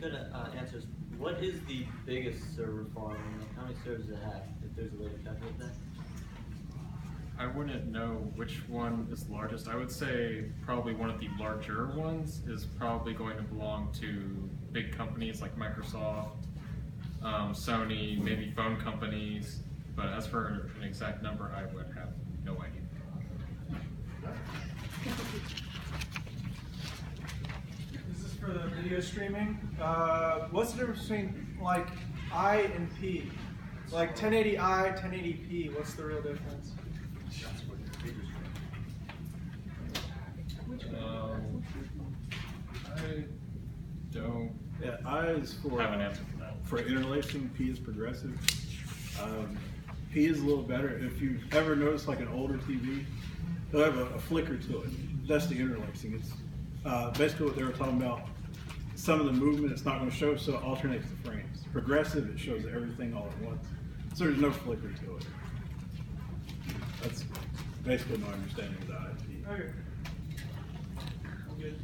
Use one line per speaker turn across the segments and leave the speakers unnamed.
could answer is, what is the biggest server farm? How many servers does it have, if there's a way to calculate that?
I wouldn't know which one is largest. I would say probably one of the larger ones is probably going to belong to big companies like Microsoft, Sony, maybe phone companies. But as for an exact number, I would have no idea.
This is for the video streaming. What's the difference between like I and P? Like 1080i, 1080p, what's the real difference?
I don't
Yeah, I is for
have an answer for that.
For interlacing, P is progressive. P is a little better. If you ever notice like an older TV, they'll have a flicker to it. That's the interlacing. It's basically what they were talking about. Some of the movement it's not going to show, so it alternates the frames. Progressive, it shows everything all at once. So there's no flicker to it. That's basically my understanding of the IP.
Okay. Good.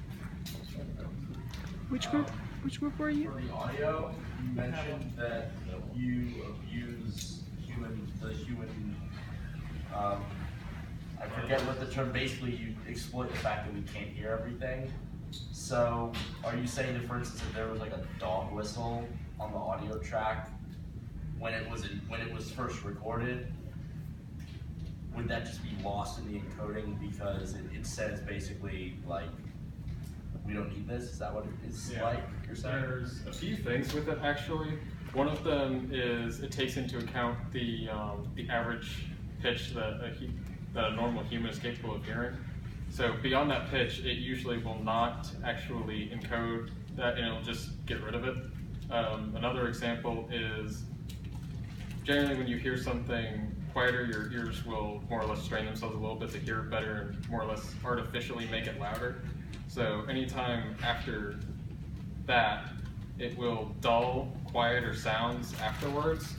Which group were you?
For the audio, you mentioned that you abuse the human. I forget what the term. Basically, you exploit the fact that we can't hear everything. So, are you saying that, for instance, if there was like a dog whistle on the audio track when it was first recorded, would that just be lost in the encoding because it says basically like, we don't need this? Is that what it is like you're saying?
There's a few things with it actually. One of them is it takes into account the average pitch that a normal human is capable of hearing. So beyond that pitch, it usually will not actually encode that, and it'll just get rid of it. Another example is generally when you hear something quieter, your ears will more or less strain themselves a little bit to hear it better and more or less artificially make it louder. So anytime after that, it will dull quieter sounds afterwards.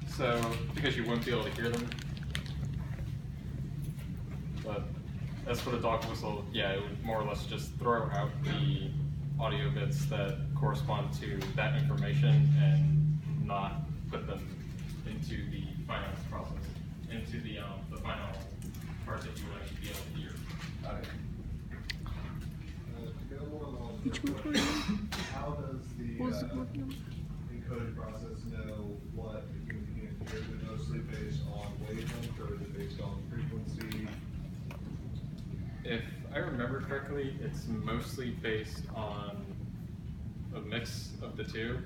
So because you won't be able to hear them. But as for the dog whistle, yeah, it would more or less just throw out the audio bits that correspond to that information and not put them into the final process, into the final part that you would actually be able to hear.
Okay.
Which group were you?
How does the
What was the group number?
encoding process know what the human can hear? Is it mostly based on wavelength or is it based on frequency?
If I remember correctly, it's mostly based on a mix of the two.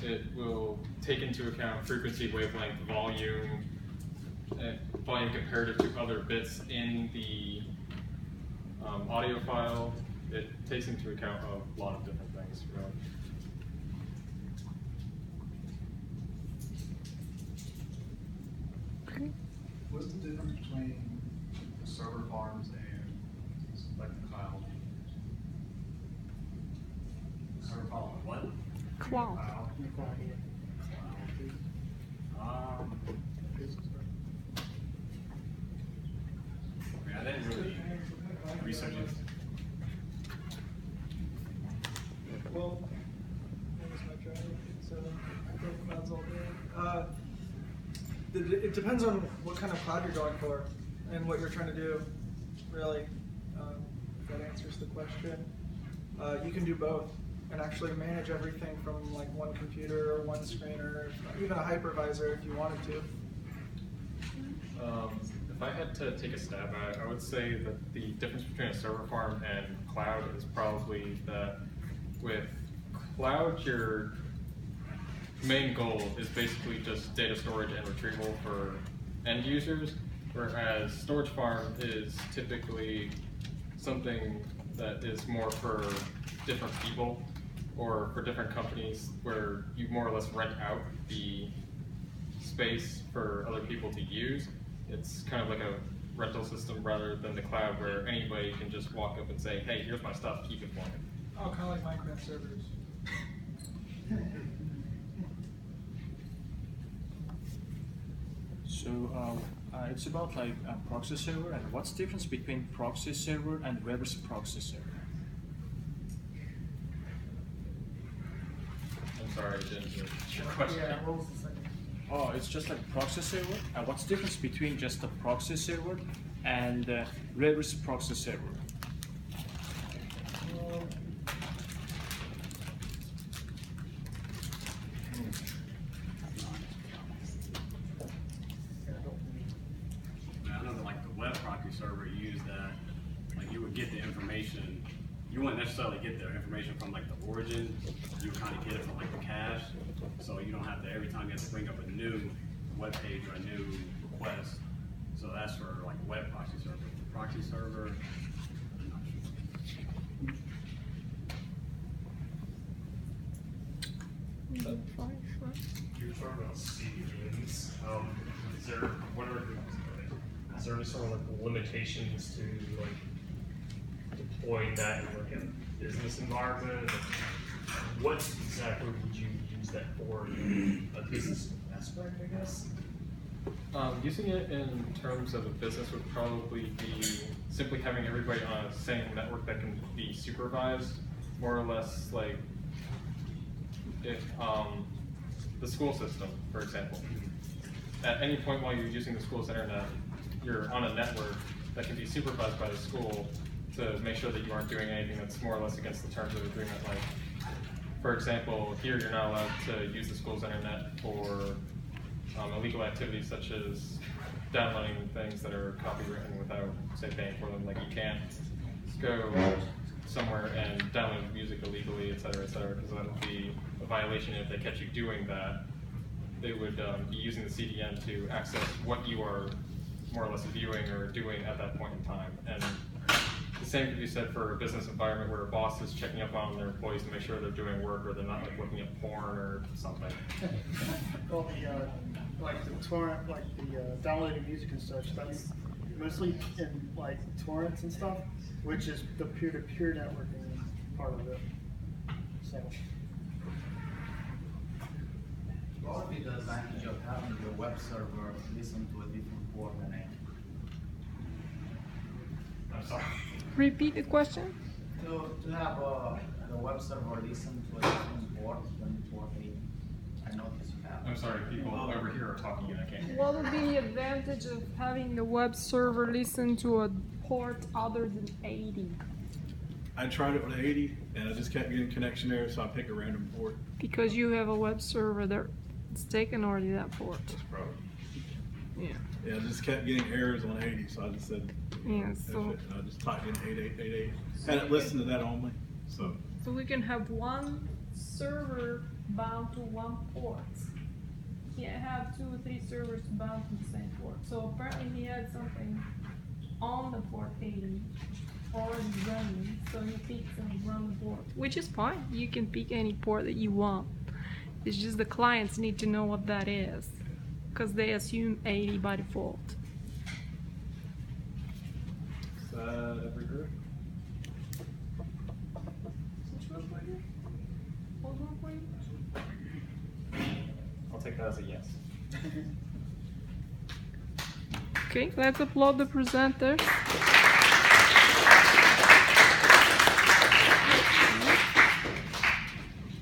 It will take into account frequency, wavelength, volume comparative to other bits in the audio file. It takes into account a lot of different things, really.
Okay.
What's the difference between server farms and like the cloud?
Server farm what?
Cloud.
I didn't really research it.
Well, that was my try. So I think cloud's all good. It depends on what kind of cloud you're going for and what you're trying to do, really. If that answers the question. You can do both and actually manage everything from like one computer or one screen or even a hypervisor if you wanted to.
If I had to take a stab at it, I would say that the difference between a server farm and cloud is probably that with cloud, your main goal is basically just data storage and retrieval for end users, whereas storage farm is typically something that is more for different people or for different companies where you more or less rent out the space for other people to use. It's kind of like a rental system rather than the cloud where anybody can just walk up and say, hey, here's my stuff, keep it for me.
Oh, kind of like Minecraft servers.
So it's about like a proxy server, and what's the difference between proxy server and reverse proxy server?
sorry, I didn't hear your question.
Yeah, what was the second?
Oh, it's just like proxy server. What's the difference between just a proxy server and reverse proxy server?
I know that like the web proxy server used that, like you would get the information, you wouldn't necessarily get the information from like the origin, you would kind of get it from like the cache, so you don't have to, every time you have to bring up a new web page or a new request, so that's for like web proxy server. The proxy server, I'm not sure.
You're talking about CDNs. Is there any sort of like limitations to like deploying that in like a business environment? What exactly would you use that for? A business aspect, I guess.
Using it in terms of a business would probably be simply having everybody on a same network that can be supervised, more or less like if the school system, for example. At any point while you're using the school's internet, you're on a network that can be supervised by the school to make sure that you aren't doing anything that's more or less against the terms of the agreement. Like, for example, here you're not allowed to use the school's internet for illegal activities such as downloading things that are copywritten without, say, paying for them. Like, you can't go somewhere and download music illegally, et cetera, because that would be a violation. If they catch you doing that, they would be using the CDN to access what you are more or less viewing or doing at that point in time. And the same could be said for a business environment where a boss is checking up on their employees to make sure they're doing work or they're not like looking at porn or something.
Well, like the torrent, like the downloading music and such, that's mostly in like torrents and stuff, which is the peer-to-peer networking part of it. So.
What would be the advantage of having the web server listen to a different port than A?
I'm sorry.
Repeat the question.
To have the web server listen to a different port than port A. I noticed you have.
I'm sorry, people over here are talking and I can't hear.
What would be the advantage of having the web server listen to a port other than 80?
I tried it with 80 and I just kept getting connection errors, so I pick a random port.
Because you have a web server that's taken already that port.
That's probably.
Yeah.
Yeah, I just kept getting errors on 80, so I just said,
Yeah,
F
so
it, and I just typed in 8888. And it listened to that only, so.
so we can have one server bound to one port. You can't have 2 or 3 servers bound to the same port. So apparently he had something on the port 80 already running, so he picks and run the port. Which is fine. You can pick any port that you want. It's just the clients need to know what that is, because they assume 80 by default.
Is that every group?
Which one for you? What one for you?
I'll take that as a yes.
Okay, let's upload the presenters.